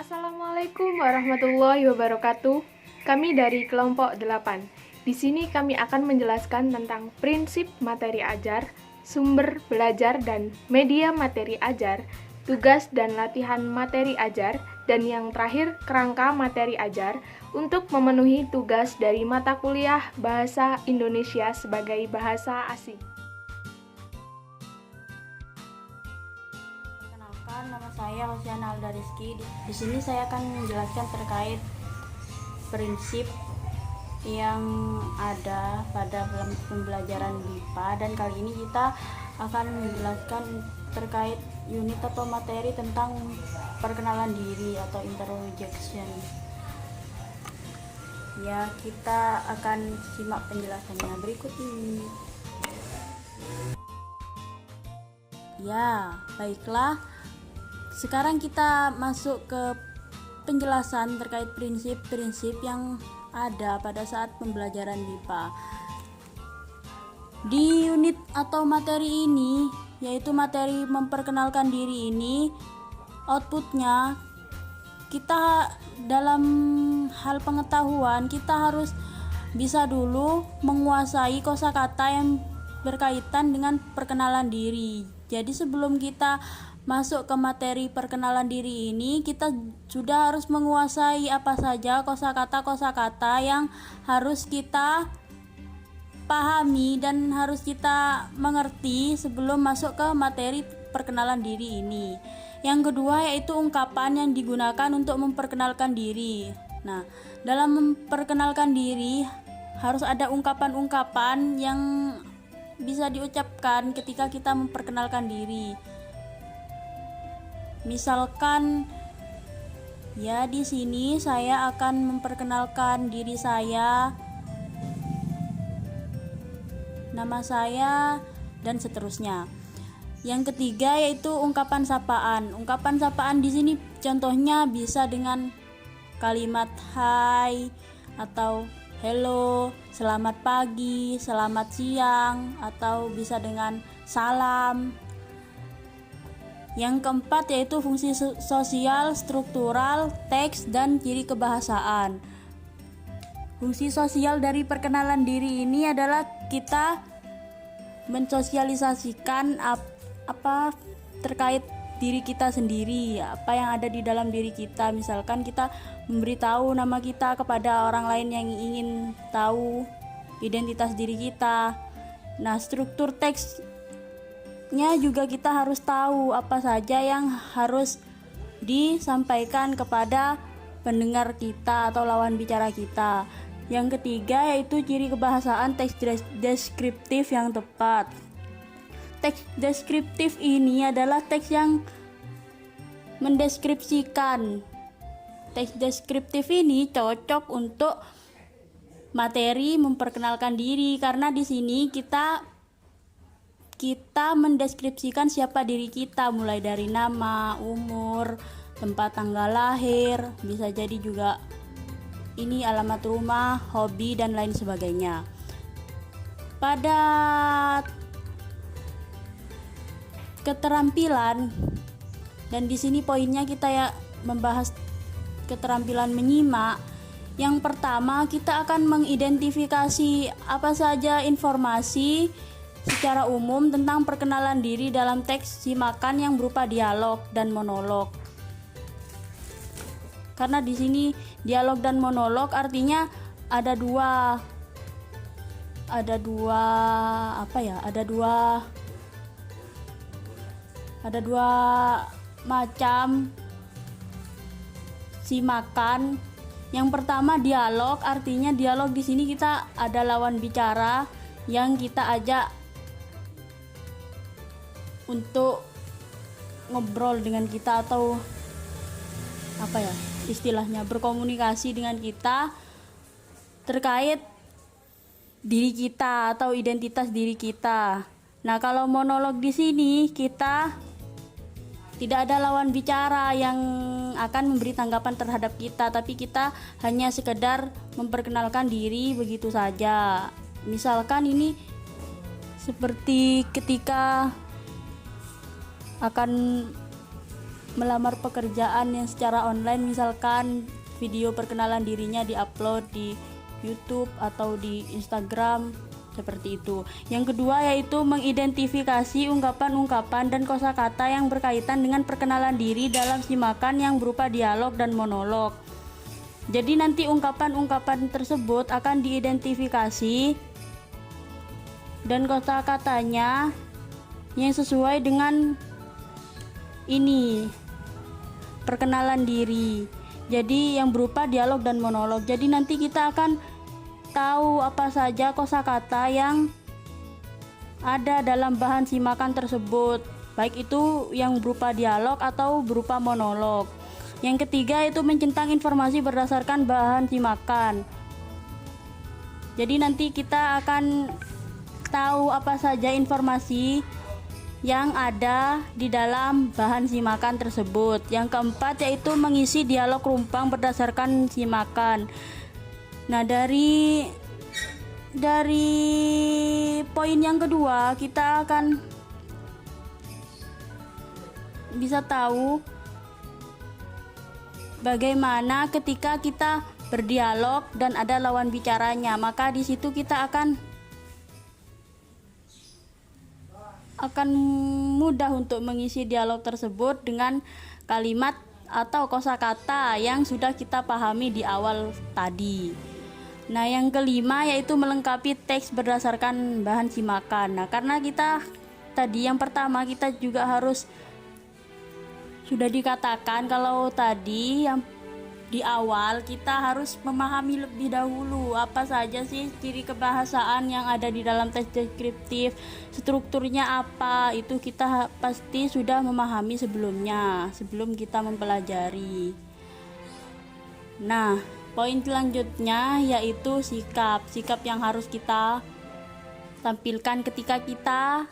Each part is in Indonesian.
Assalamualaikum warahmatullahi wabarakatuh. Kami dari kelompok 8. Di sini kami akan menjelaskan tentang prinsip materi ajar, sumber belajar dan media materi ajar, tugas dan latihan materi ajar, dan yang terakhir kerangka materi ajar untuk memenuhi tugas dari mata kuliah Bahasa Indonesia sebagai bahasa asing. Perkenalkan, nama saya Hosiana Alda Rizky. Di sini saya akan menjelaskan terkait prinsip yang ada pada pembelajaran BIPA, dan kali ini kita akan menjelaskan terkait unit atau materi tentang perkenalan diri atau introduction. Ya, kita akan simak penjelasannya berikut ini. Ya, baiklah. Sekarang kita masuk ke penjelasan terkait prinsip-prinsip yang ada pada saat pembelajaran BIPA. Di unit atau materi ini, yaitu materi memperkenalkan diri ini, outputnya kita dalam hal pengetahuan kita harus bisa dulu menguasai kosakata yang berkaitan dengan perkenalan diri. Jadi sebelum kita masuk ke materi perkenalan diri ini, kita sudah harus menguasai apa saja kosakata-kosakata yang harus kita pahami dan harus kita mengerti sebelum masuk ke materi perkenalan diri ini. Yang kedua yaitu ungkapan yang digunakan untuk memperkenalkan diri. Nah, dalam memperkenalkan diri harus ada ungkapan-ungkapan yang bisa diucapkan ketika kita memperkenalkan diri. Misalkan, ya di sini saya akan memperkenalkan diri saya, nama saya, dan seterusnya. Yang ketiga yaitu ungkapan sapaan. Ungkapan sapaan di sini contohnya bisa dengan kalimat hai atau hello, selamat pagi, selamat siang, atau bisa dengan salam. Yang keempat yaitu fungsi sosial, struktural, teks, dan ciri kebahasaan. Fungsi sosial dari perkenalan diri ini adalah kita mensosialisasikan apa terkait diri kita sendiri, apa yang ada di dalam diri kita. Misalkan kita memberitahu nama kita kepada orang lain yang ingin tahu identitas diri kita. Nah, struktur teksnya juga kita harus tahu apa saja yang harus disampaikan kepada pendengar kita atau lawan bicara kita. Yang ketiga yaitu ciri kebahasaan teks deskriptif yang tepat. Teks deskriptif ini adalah teks yang mendeskripsikan. Teks deskriptif ini cocok untuk materi memperkenalkan diri karena di sini kita mendeskripsikan siapa diri kita, mulai dari nama, umur, tempat tanggal lahir, bisa jadi juga ini alamat rumah, hobi, dan lain sebagainya. Pada keterampilan, dan di sini poinnya kita ya membahas keterampilan menyimak. Yang pertama, kita akan mengidentifikasi apa saja informasi secara umum tentang perkenalan diri dalam teks simakan yang berupa dialog dan monolog. Karena di sini dialog dan monolog artinya ada dua macam simakan. Yang pertama dialog, artinya dialog di sini kita ada lawan bicara yang kita ajak untuk ngobrol dengan kita atau istilahnya berkomunikasi dengan kita terkait diri kita atau identitas diri kita. Nah, kalau monolog di sini kita tidak ada lawan bicara yang akan memberi tanggapan terhadap kita, tapi kita hanya sekedar memperkenalkan diri begitu saja. Misalkan ini seperti ketika akan melamar pekerjaan yang secara online, misalkan video perkenalan dirinya diupload di YouTube atau di Instagram, seperti itu. Yang kedua yaitu mengidentifikasi ungkapan-ungkapan dan kosakata yang berkaitan dengan perkenalan diri dalam simakan yang berupa dialog dan monolog. Jadi nanti ungkapan-ungkapan tersebut akan diidentifikasi dan kosakatanya yang sesuai dengan ini perkenalan diri. Jadi yang berupa dialog dan monolog. Jadi nanti kita akan tahu apa saja kosakata yang ada dalam bahan simakan tersebut, baik itu yang berupa dialog atau berupa monolog. Yang ketiga itu mencentang informasi berdasarkan bahan simakan. Jadi nanti kita akan tahu apa saja informasi yang ada di dalam bahan simakan tersebut. Yang keempat yaitu mengisi dialog rumpang berdasarkan simakan. Nah, dari poin yang kedua kita akan bisa tahu bagaimana ketika kita berdialog dan ada lawan bicaranya, maka di situ kita akan mudah untuk mengisi dialog tersebut dengan kalimat atau kosakata yang sudah kita pahami di awal tadi. Nah, yang kelima yaitu melengkapi teks berdasarkan bahan simakan. Nah, karena kita tadi yang pertama kita juga harus sudah dikatakan kalau tadi yang di awal kita harus memahami lebih dahulu apa saja sih ciri kebahasaan yang ada di dalam teks deskriptif, strukturnya apa, itu kita pasti sudah memahami sebelumnya sebelum kita mempelajari. Nah, poin selanjutnya yaitu sikap yang harus kita tampilkan ketika kita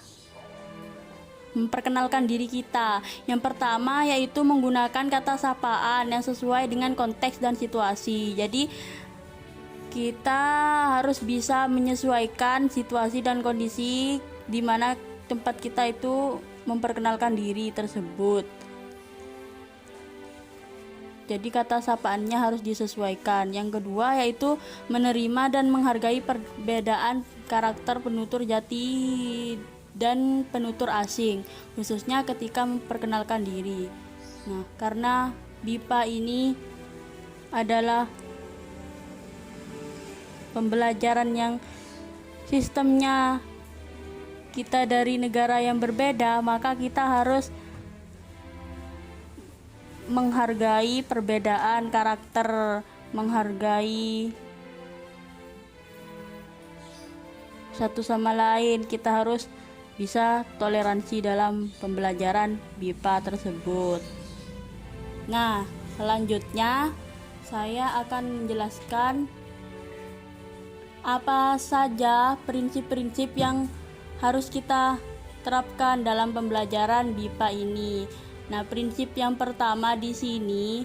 memperkenalkan diri kita. Yang pertama yaitu menggunakan kata sapaan yang sesuai dengan konteks dan situasi. Jadi kita harus bisa menyesuaikan situasi dan kondisi di mana tempat kita itu memperkenalkan diri tersebut. Jadi kata sapaannya harus disesuaikan. Yang kedua yaitu menerima dan menghargai perbedaan karakter penutur jati dan penutur asing, khususnya ketika memperkenalkan diri. Nah, karena BIPA ini adalah pembelajaran yang sistemnya kita dari negara yang berbeda, maka kita harus menghargai perbedaan karakter, menghargai satu sama lain. Kita harus bisa toleransi dalam pembelajaran BIPA tersebut. Nah, selanjutnya saya akan menjelaskan apa saja prinsip-prinsip yang harus kita terapkan dalam pembelajaran BIPA ini. Nah, prinsip yang pertama di sini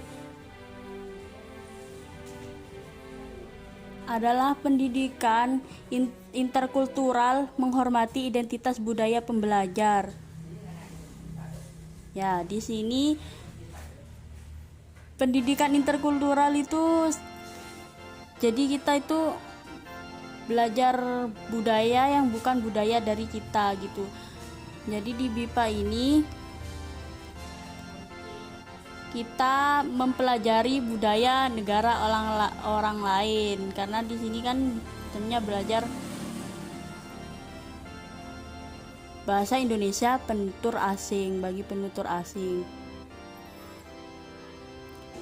adalah pendidikan interkultural menghormati identitas budaya pembelajar. Ya, di sini pendidikan interkultural itu jadi kita itu belajar budaya yang bukan budaya dari kita gitu. Jadi di BIPA ini kita mempelajari budaya negara orang lain, karena di sini kan tentunya belajar bahasa Indonesia penutur asing bagi penutur asing.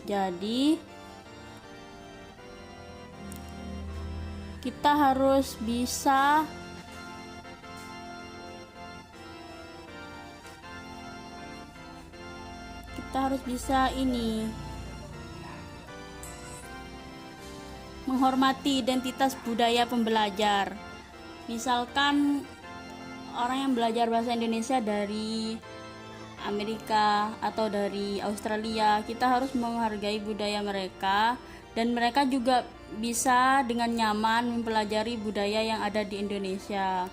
Jadi kita harus bisa menghormati identitas budaya pembelajar. Misalkan orang yang belajar bahasa Indonesia dari Amerika atau dari Australia, kita harus menghargai budaya mereka, dan mereka juga bisa dengan nyaman mempelajari budaya yang ada di Indonesia.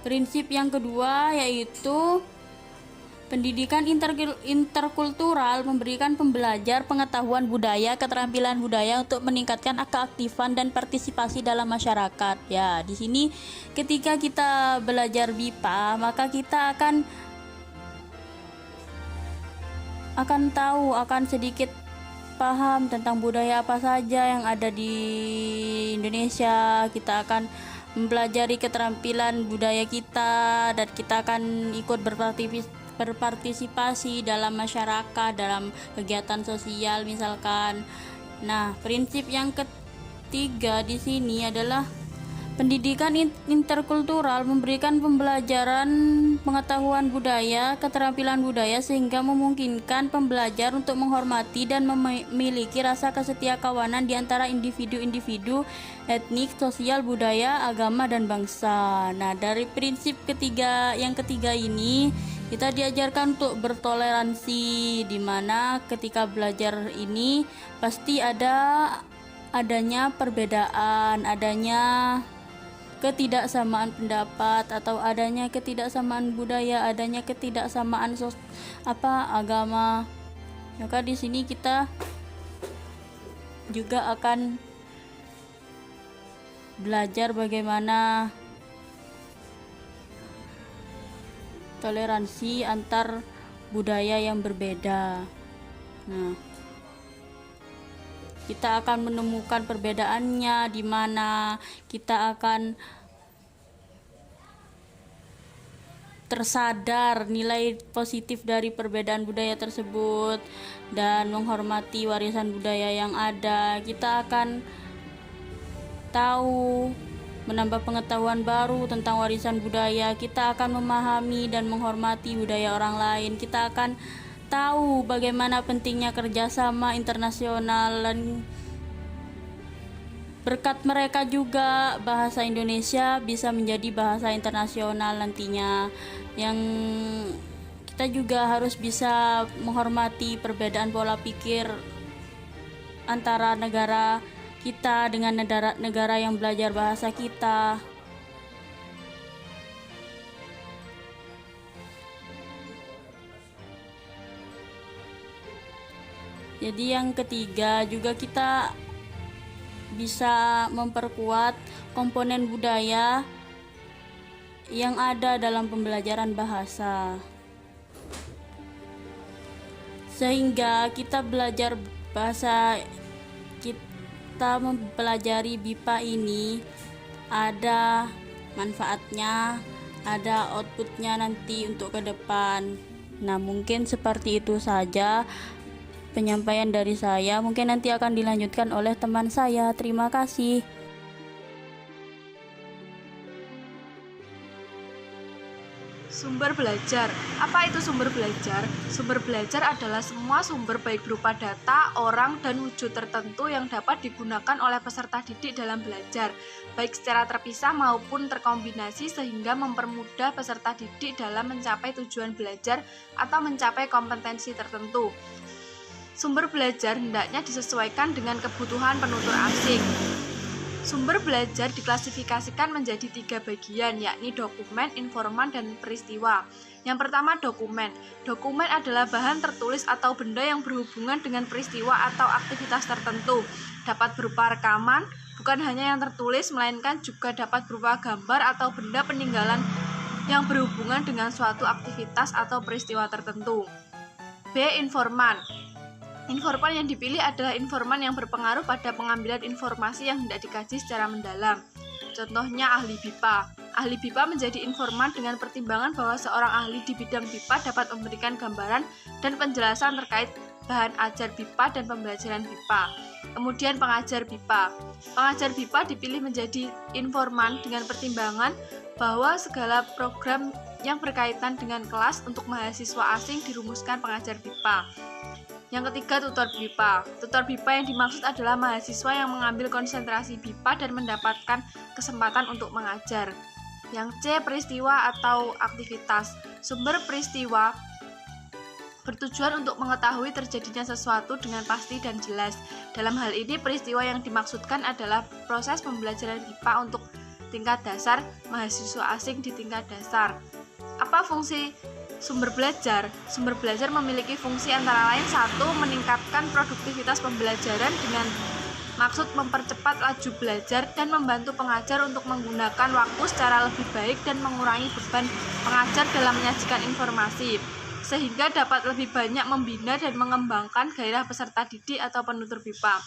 Prinsip yang kedua yaitu Pendidikan interkultural memberikan pembelajar pengetahuan budaya, keterampilan budaya untuk meningkatkan keaktifan dan partisipasi dalam masyarakat. Ya, di sini ketika kita belajar BIPA, maka kita akan sedikit paham tentang budaya apa saja yang ada di Indonesia. Kita akan mempelajari keterampilan budaya kita dan kita akan ikut berpartisipasi dalam masyarakat, dalam kegiatan sosial misalkan. Nah, prinsip yang ketiga di sini adalah pendidikan interkultural memberikan pembelajaran pengetahuan budaya, keterampilan budaya sehingga memungkinkan pembelajar untuk menghormati dan memiliki rasa kesetiakawanan di antara individu-individu, etnik, sosial, budaya, agama, dan bangsa. Nah, dari prinsip yang ketiga ini kita diajarkan untuk bertoleransi, di mana ketika belajar ini pasti adanya perbedaan, adanya ketidaksamaan pendapat atau adanya ketidaksamaan budaya, adanya ketidaksamaan agama. Maka di sini kita juga akan belajar bagaimana toleransi antar budaya yang berbeda. Nah, kita akan menemukan perbedaannya di mana kita akan tersadar nilai positif dari perbedaan budaya tersebut dan menghormati warisan budaya yang ada. Kita akan tahu, menambah pengetahuan baru tentang warisan budaya. Kita akan memahami dan menghormati budaya orang lain. Kita akan tahu bagaimana pentingnya kerjasama internasional, dan berkat mereka juga bahasa Indonesia bisa menjadi bahasa internasional nantinya. Yang kita juga harus bisa menghormati perbedaan pola pikir antara negara kita dengan negara yang belajar bahasa kita. Jadi yang ketiga juga kita bisa memperkuat komponen budaya yang ada dalam pembelajaran bahasa, sehingga kita belajar bahasa, kita mempelajari BIPA ini ada manfaatnya, ada outputnya nanti untuk ke depan. Nah, mungkin seperti itu saja penyampaian dari saya. Mungkin nanti akan dilanjutkan oleh teman saya. Terima kasih. Sumber belajar. Apa itu sumber belajar? Sumber belajar adalah semua sumber baik berupa data, orang, dan wujud tertentu yang dapat digunakan oleh peserta didik dalam belajar, baik secara terpisah maupun terkombinasi sehingga mempermudah peserta didik dalam mencapai tujuan belajar atau mencapai kompetensi tertentu. Sumber belajar hendaknya disesuaikan dengan kebutuhan penutur asing. Sumber belajar diklasifikasikan menjadi 3 bagian, yakni dokumen, informan, dan peristiwa. Yang pertama, dokumen. Dokumen adalah bahan tertulis atau benda yang berhubungan dengan peristiwa atau aktivitas tertentu. Dapat berupa rekaman, bukan hanya yang tertulis, melainkan juga dapat berupa gambar atau benda peninggalan yang berhubungan dengan suatu aktivitas atau peristiwa tertentu. B. Informan. Informan yang dipilih adalah informan yang berpengaruh pada pengambilan informasi yang hendak dikaji secara mendalam. Contohnya ahli BIPA. Ahli BIPA menjadi informan dengan pertimbangan bahwa seorang ahli di bidang BIPA dapat memberikan gambaran dan penjelasan terkait bahan ajar BIPA dan pembelajaran BIPA. Kemudian pengajar BIPA. Pengajar BIPA dipilih menjadi informan dengan pertimbangan bahwa segala program yang berkaitan dengan kelas untuk mahasiswa asing dirumuskan pengajar BIPA. Yang ketiga, tutor BIPA. Tutor BIPA yang dimaksud adalah mahasiswa yang mengambil konsentrasi BIPA dan mendapatkan kesempatan untuk mengajar. Yang C, peristiwa atau aktivitas. Sumber peristiwa bertujuan untuk mengetahui terjadinya sesuatu dengan pasti dan jelas. Dalam hal ini, peristiwa yang dimaksudkan adalah proses pembelajaran BIPA untuk tingkat dasar, mahasiswa asing di tingkat dasar. Apa fungsi sumber belajar. Sumber belajar memiliki fungsi antara lain: 1. Meningkatkan produktivitas pembelajaran dengan maksud mempercepat laju belajar dan membantu pengajar untuk menggunakan waktu secara lebih baik dan mengurangi beban pengajar dalam menyajikan informasi, sehingga dapat lebih banyak membina dan mengembangkan gairah peserta didik atau penutur BIPA.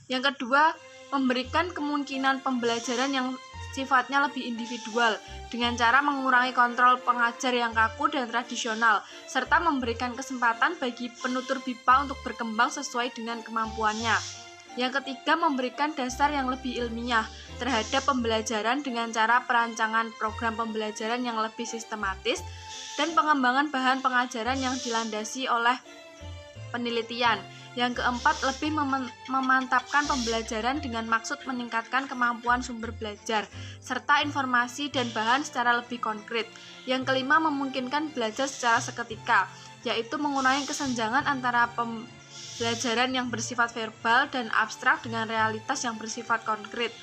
Yang kedua, memberikan kemungkinan pembelajaran yang sifatnya lebih individual dengan cara mengurangi kontrol pengajar yang kaku dan tradisional, serta memberikan kesempatan bagi penutur BIPA untuk berkembang sesuai dengan kemampuannya. Yang ketiga, memberikan dasar yang lebih ilmiah terhadap pembelajaran dengan cara perancangan program pembelajaran yang lebih sistematis dan pengembangan bahan pengajaran yang dilandasi oleh penelitian. Yang keempat, lebih memantapkan pembelajaran dengan maksud meningkatkan kemampuan sumber belajar serta informasi dan bahan secara lebih konkret. Yang kelima, memungkinkan belajar secara seketika, yaitu mengurangi kesenjangan antara pembelajaran yang bersifat verbal dan abstrak dengan realitas yang bersifat konkret,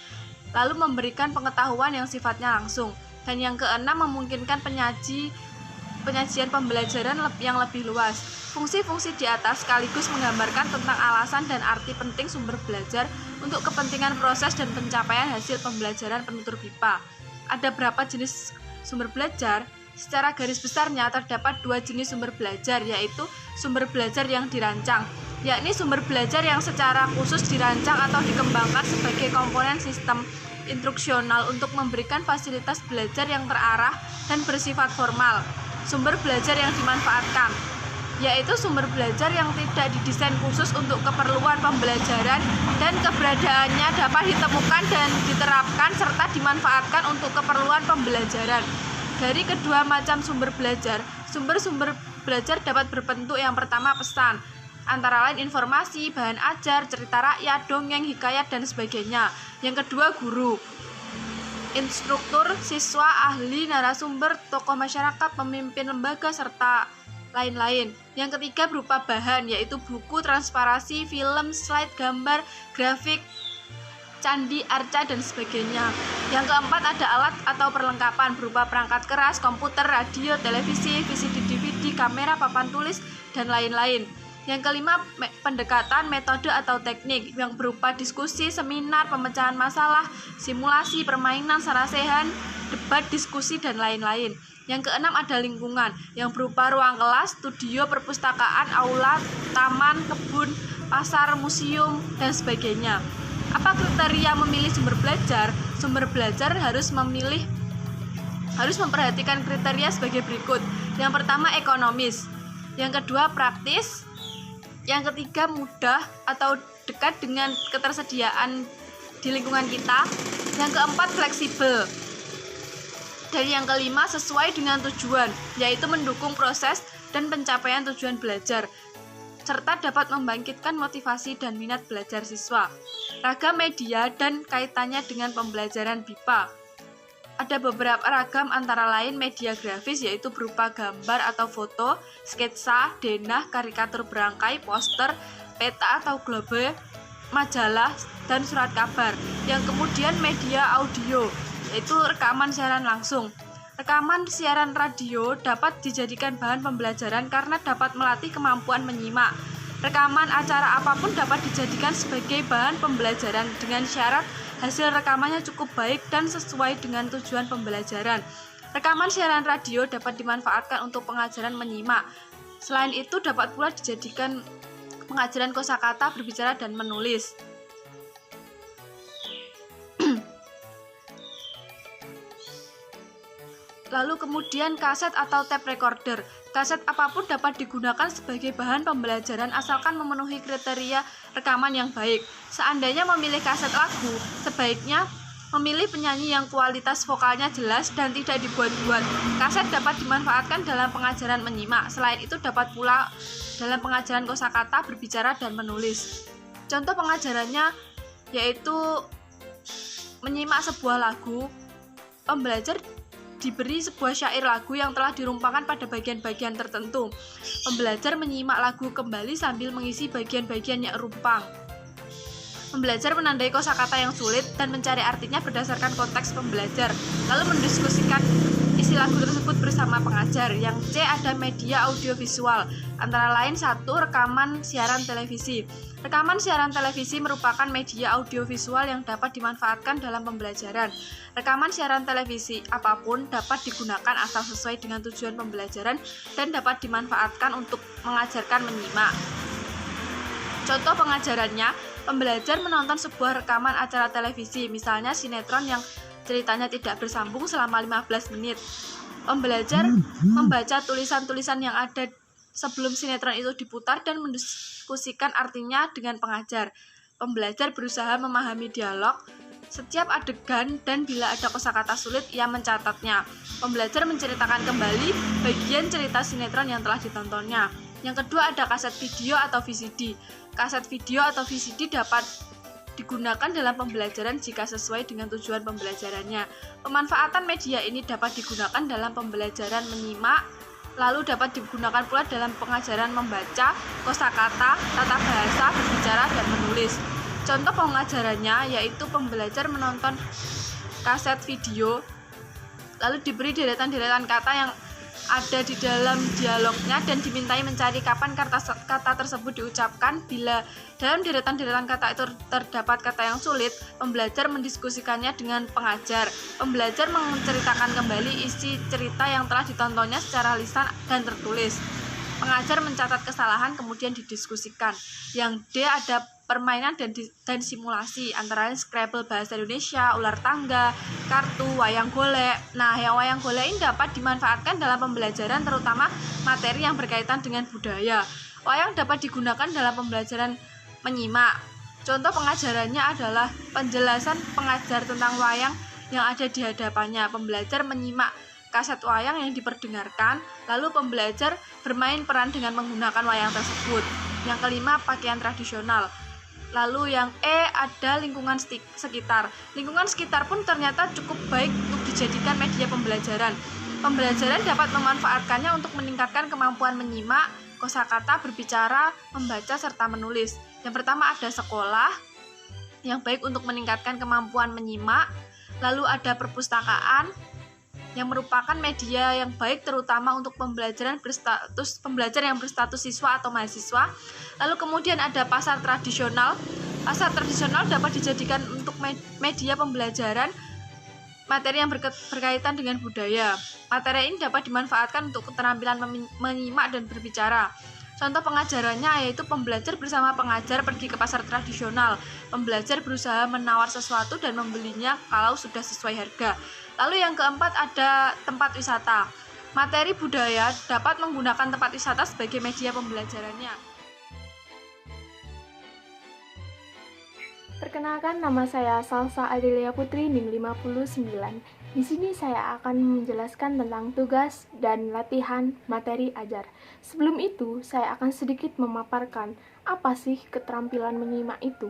lalu memberikan pengetahuan yang sifatnya langsung. Dan yang keenam, memungkinkan penyajian pembelajaran yang lebih luas. Fungsi-fungsi di atas sekaligus menggambarkan tentang alasan dan arti penting sumber belajar untuk kepentingan proses dan pencapaian hasil pembelajaran penutur BIPA. Ada berapa jenis sumber belajar? Secara garis besarnya terdapat 2 jenis sumber belajar, yaitu sumber belajar yang dirancang, yakni sumber belajar yang secara khusus dirancang atau dikembangkan sebagai komponen sistem instruksional untuk memberikan fasilitas belajar yang terarah dan bersifat formal. Sumber belajar yang dimanfaatkan, yaitu sumber belajar yang tidak didesain khusus untuk keperluan pembelajaran dan keberadaannya dapat ditemukan dan diterapkan serta dimanfaatkan untuk keperluan pembelajaran. Dari kedua macam sumber belajar, sumber-sumber belajar dapat berbentuk: yang pertama pesan, antara lain informasi, bahan ajar, cerita rakyat, dongeng, hikayat, dan sebagainya. Yang kedua guru, instruktur, siswa, ahli, narasumber, tokoh masyarakat, pemimpin lembaga, serta lain-lain. Yang ketiga berupa bahan, yaitu buku, transparasi, film, slide, gambar, grafik, candi, arca, dan sebagainya. Yang keempat ada alat atau perlengkapan berupa perangkat keras, komputer, radio, televisi, VCD, DVD, kamera, papan tulis, dan lain-lain. Yang kelima, pendekatan, metode atau teknik yang berupa diskusi, seminar, pemecahan masalah, simulasi, permainan, sarasehan, debat, diskusi, dan lain-lain. Yang keenam ada lingkungan yang berupa ruang kelas, studio, perpustakaan, aula, taman, kebun, pasar, museum, dan sebagainya. Apa kriteria memilih sumber belajar? Sumber belajar harus memperhatikan kriteria sebagai berikut. Yang pertama ekonomis, yang kedua praktis, yang ketiga mudah atau dekat dengan ketersediaan di lingkungan kita, yang keempat fleksibel, dan yang kelima sesuai dengan tujuan, yaitu mendukung proses dan pencapaian tujuan belajar, serta dapat membangkitkan motivasi dan minat belajar siswa. Ragam media dan kaitannya dengan pembelajaran BIPA. Ada beberapa ragam antara lain media grafis, yaitu berupa gambar atau foto, sketsa, denah, karikatur berangkai, poster, peta atau globe, majalah, dan surat kabar. Yang kemudian media audio, yaitu rekaman siaran langsung. Rekaman siaran radio dapat dijadikan bahan pembelajaran karena dapat melatih kemampuan menyimak. Rekaman acara apapun dapat dijadikan sebagai bahan pembelajaran dengan syarat hasil rekamannya cukup baik dan sesuai dengan tujuan pembelajaran. Rekaman siaran radio dapat dimanfaatkan untuk pengajaran menyimak. Selain itu dapat pula dijadikan pengajaran kosakata, berbicara, dan menulis. Lalu kemudian kaset atau tape recorder. Kaset apapun dapat digunakan sebagai bahan pembelajaran asalkan memenuhi kriteria rekaman yang baik. Seandainya memilih kaset lagu, sebaiknya memilih penyanyi yang kualitas vokalnya jelas dan tidak dibuat-buat. Kaset dapat dimanfaatkan dalam pengajaran menyimak. Selain itu dapat pula dalam pengajaran kosakata, berbicara, dan menulis. Contoh pengajarannya yaitu menyimak sebuah lagu. Pembelajar diberi sebuah syair lagu yang telah dirumpangkan pada bagian-bagian tertentu. Pembelajar menyimak lagu kembali sambil mengisi bagian-bagian yang rumpang. Pembelajar menandai kosakata yang sulit dan mencari artinya berdasarkan konteks pembelajar, lalu mendiskusikan isi isi lagu tersebut bersama pengajar. Yang C ada media audiovisual, antara lain 1. Rekaman siaran televisi. Rekaman siaran televisi merupakan media audiovisual yang dapat dimanfaatkan dalam pembelajaran. Rekaman siaran televisi apapun dapat digunakan asal sesuai dengan tujuan pembelajaran dan dapat dimanfaatkan untuk mengajarkan menyimak. Contoh pengajarannya, pembelajar menonton sebuah rekaman acara televisi, misalnya sinetron yang ceritanya tidak bersambung selama 15 menit. Pembelajar membaca tulisan-tulisan yang ada sebelum sinetron itu diputar dan mendiskusikan artinya dengan pengajar. Pembelajar berusaha memahami dialog setiap adegan dan bila ada kosakata sulit ia mencatatnya. Pembelajar menceritakan kembali bagian cerita sinetron yang telah ditontonnya. Yang kedua ada kaset video atau VCD. Kaset video atau VCD dapat digunakan dalam pembelajaran jika sesuai dengan tujuan pembelajarannya. Pemanfaatan media ini dapat digunakan dalam pembelajaran menyimak, lalu dapat digunakan pula dalam pengajaran membaca, kosakata, tata bahasa, berbicara, dan menulis. Contoh pengajarannya yaitu pembelajar menonton kaset video, lalu diberi deretan-deretan kata yang ada di dalam dialognya dan dimintai mencari kapan kata tersebut diucapkan. Bila dalam deretan-deretan kata itu terdapat kata yang sulit, pembelajar mendiskusikannya dengan pengajar. Pembelajar menceritakan kembali isi cerita yang telah ditontonnya secara lisan dan tertulis. Pengajar mencatat kesalahan kemudian didiskusikan. Yang D ada permainan dan simulasi, antara lain Scrabble bahasa Indonesia, ular tangga, kartu, wayang golek. Nah, yang wayang golek ini dapat dimanfaatkan dalam pembelajaran terutama materi yang berkaitan dengan budaya. Wayang dapat digunakan dalam pembelajaran menyimak. Contoh pengajarannya adalah penjelasan pengajar tentang wayang yang ada di hadapannya. Pembelajar menyimak kaset wayang yang diperdengarkan, lalu pembelajar bermain peran dengan menggunakan wayang tersebut. Yang kelima, pakaian tradisional. Lalu yang E ada lingkungan sekitar. Lingkungan sekitar pun ternyata cukup baik untuk dijadikan media pembelajaran. Pembelajaran dapat memanfaatkannya untuk meningkatkan kemampuan menyimak, kosakata, berbicara, membaca, serta menulis. Yang pertama ada sekolah, yang baik untuk meningkatkan kemampuan menyimak. Lalu ada perpustakaan, yang merupakan media yang baik terutama untuk pembelajar yang berstatus siswa atau mahasiswa. Lalu kemudian ada pasar tradisional. Pasar tradisional dapat dijadikan untuk media pembelajaran materi yang berkaitan dengan budaya. Materi ini dapat dimanfaatkan untuk keterampilan menyimak dan berbicara. Contoh pengajarannya yaitu pembelajar bersama pengajar pergi ke pasar tradisional. Pembelajar berusaha menawar sesuatu dan membelinya kalau sudah sesuai harga. Lalu yang keempat ada tempat wisata. Materi budaya dapat menggunakan tempat wisata sebagai media pembelajarannya. Perkenalkan, nama saya Salsa Adelia Putri, NIM 59. Di sini saya akan menjelaskan tentang tugas dan latihan materi ajar. Sebelum itu, saya akan sedikit memaparkan apa sih keterampilan menyimak itu.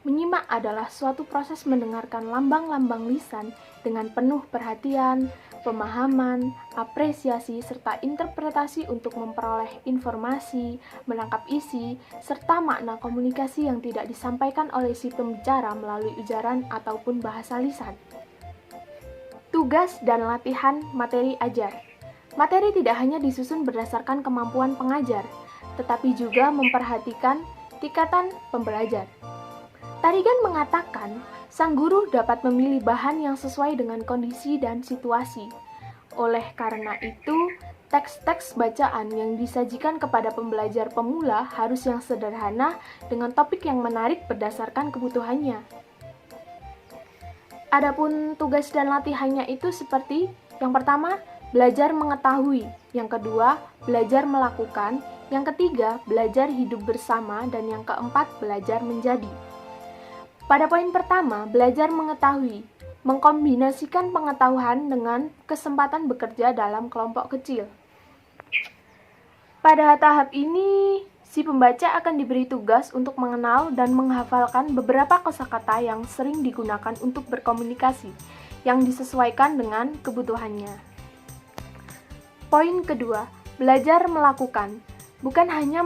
Menyimak adalah suatu proses mendengarkan lambang-lambang lisan dengan penuh perhatian, pemahaman, apresiasi, serta interpretasi untuk memperoleh informasi, menangkap isi, serta makna komunikasi yang tidak disampaikan oleh si pembicara melalui ujaran ataupun bahasa lisan. Tugas dan latihan materi ajar. Materi tidak hanya disusun berdasarkan kemampuan pengajar, tetapi juga memperhatikan tingkatan pembelajar. Tarigan mengatakan, sang guru dapat memilih bahan yang sesuai dengan kondisi dan situasi. Oleh karena itu, teks-teks bacaan yang disajikan kepada pembelajar pemula harus yang sederhana dengan topik yang menarik berdasarkan kebutuhannya. Adapun tugas dan latihannya itu seperti yang pertama, belajar mengetahui, yang kedua, belajar melakukan, yang ketiga, belajar hidup bersama, dan yang keempat, belajar menjadi. Pada poin pertama, belajar mengetahui, mengkombinasikan pengetahuan dengan kesempatan bekerja dalam kelompok kecil. Pada tahap ini, si pembaca akan diberi tugas untuk mengenal dan menghafalkan beberapa kosakata yang sering digunakan untuk berkomunikasi, yang disesuaikan dengan kebutuhannya. Poin kedua, belajar melakukan, bukan hanya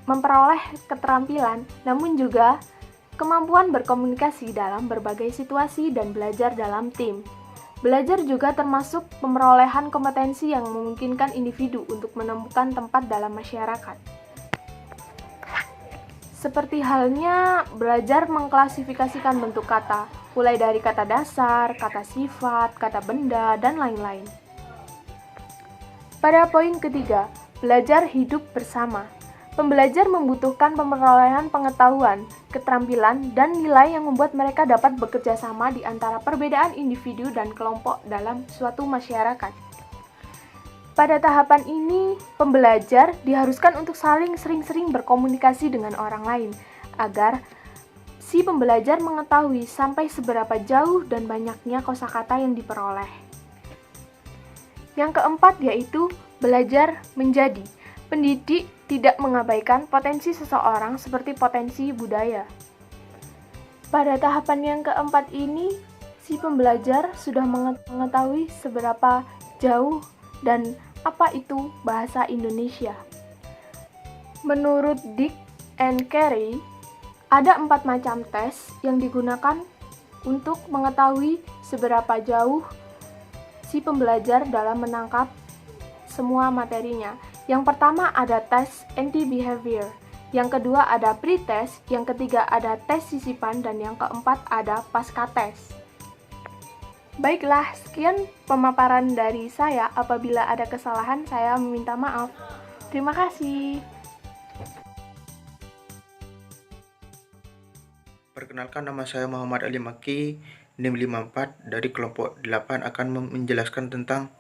memperoleh keterampilan, namun juga kemampuan berkomunikasi dalam berbagai situasi dan belajar dalam tim. Belajar juga termasuk pemerolehan kompetensi yang memungkinkan individu untuk menemukan tempat dalam masyarakat. Seperti halnya belajar mengklasifikasikan bentuk kata, mulai dari kata dasar, kata sifat, kata benda, dan lain-lain. Pada poin ketiga, belajar hidup bersama. Pembelajar membutuhkan pemerolehan pengetahuan, keterampilan, dan nilai yang membuat mereka dapat bekerja sama di antara perbedaan individu dan kelompok dalam suatu masyarakat. Pada tahapan ini, pembelajar diharuskan untuk saling sering-sering berkomunikasi dengan orang lain, agar si pembelajar mengetahui sampai seberapa jauh dan banyaknya kosakata yang diperoleh. Yang keempat yaitu belajar menjadi. Pendidik tidak mengabaikan potensi seseorang seperti potensi budaya. Pada tahapan yang keempat ini, si pembelajar sudah mengetahui seberapa jauh dan apa itu bahasa Indonesia. Menurut Dick and Carey, ada 4 macam tes yang digunakan untuk mengetahui seberapa jauh si pembelajar dalam menangkap semua materinya. Yang pertama ada tes anti-behavior, yang kedua ada pre-test, yang ketiga ada tes sisipan, dan yang keempat ada pasca tes. Baiklah, sekian pemaparan dari saya. Apabila ada kesalahan, saya meminta maaf. Terima kasih. Perkenalkan, nama saya Muhammad Ali Maki, NIM 54 dari kelompok 8 akan menjelaskan tentang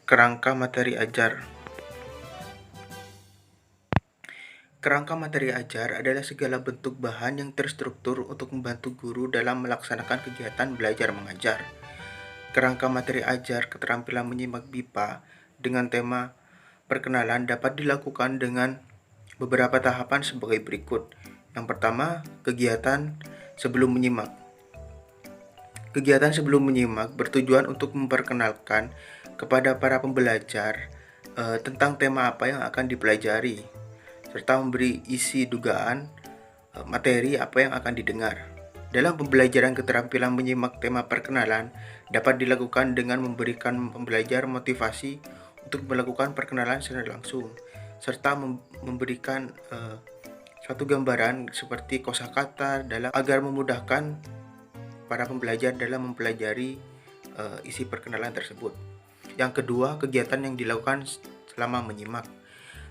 kerangka materi ajar. Kerangka materi ajar adalah segala bentuk bahan yang terstruktur untuk membantu guru dalam melaksanakan kegiatan belajar mengajar. Kerangka materi ajar keterampilan menyimak BIPA dengan tema perkenalan dapat dilakukan dengan beberapa tahapan sebagai berikut. Yang pertama, kegiatan sebelum menyimak. Kegiatan sebelum menyimak bertujuan untuk memperkenalkan kepada para pembelajar tentang tema apa yang akan dipelajari, serta memberi isi dugaan materi apa yang akan didengar. Dalam pembelajaran keterampilan menyimak tema perkenalan dapat dilakukan dengan memberikan pembelajar motivasi untuk melakukan perkenalan secara langsung, serta memberikan suatu gambaran seperti kosakata agar memudahkan para pembelajar dalam mempelajari isi perkenalan tersebut. Yang kedua, kegiatan yang dilakukan selama menyimak.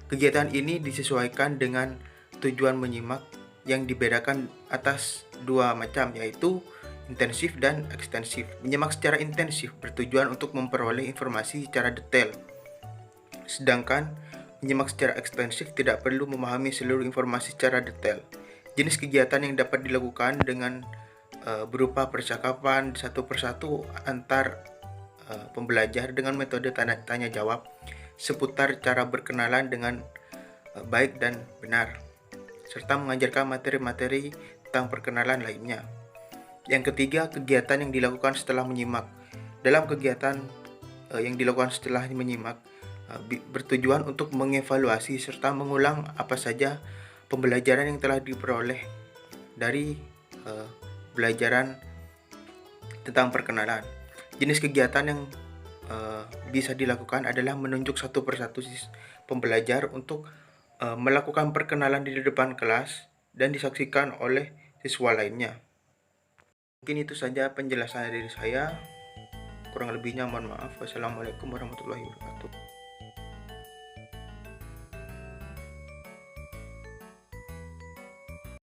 Kegiatan ini disesuaikan dengan tujuan menyimak yang dibedakan atas 2 macam, yaitu intensif dan ekstensif. Menyimak secara intensif bertujuan untuk memperoleh informasi secara detail, sedangkan menyimak secara ekstensif tidak perlu memahami seluruh informasi secara detail. Jenis kegiatan yang dapat dilakukan dengan berupa percakapan satu persatu antar pembelajar dengan metode tanya jawab seputar cara berkenalan dengan baik dan benar, serta mengajarkan materi-materi tentang perkenalan lainnya. Yang ketiga, kegiatan yang dilakukan setelah menyimak. Dalam kegiatan yang dilakukan setelah menyimak bertujuan untuk mengevaluasi serta mengulang apa saja pembelajaran yang telah diperoleh dari pembelajaran tentang perkenalan. Jenis kegiatan yang bisa dilakukan adalah menunjuk satu persatu pembelajar untuk melakukan perkenalan di depan kelas dan disaksikan oleh siswa lainnya. Mungkin itu saja penjelasan dari saya. Kurang lebihnya mohon maaf. Wassalamualaikum warahmatullahi wabarakatuh.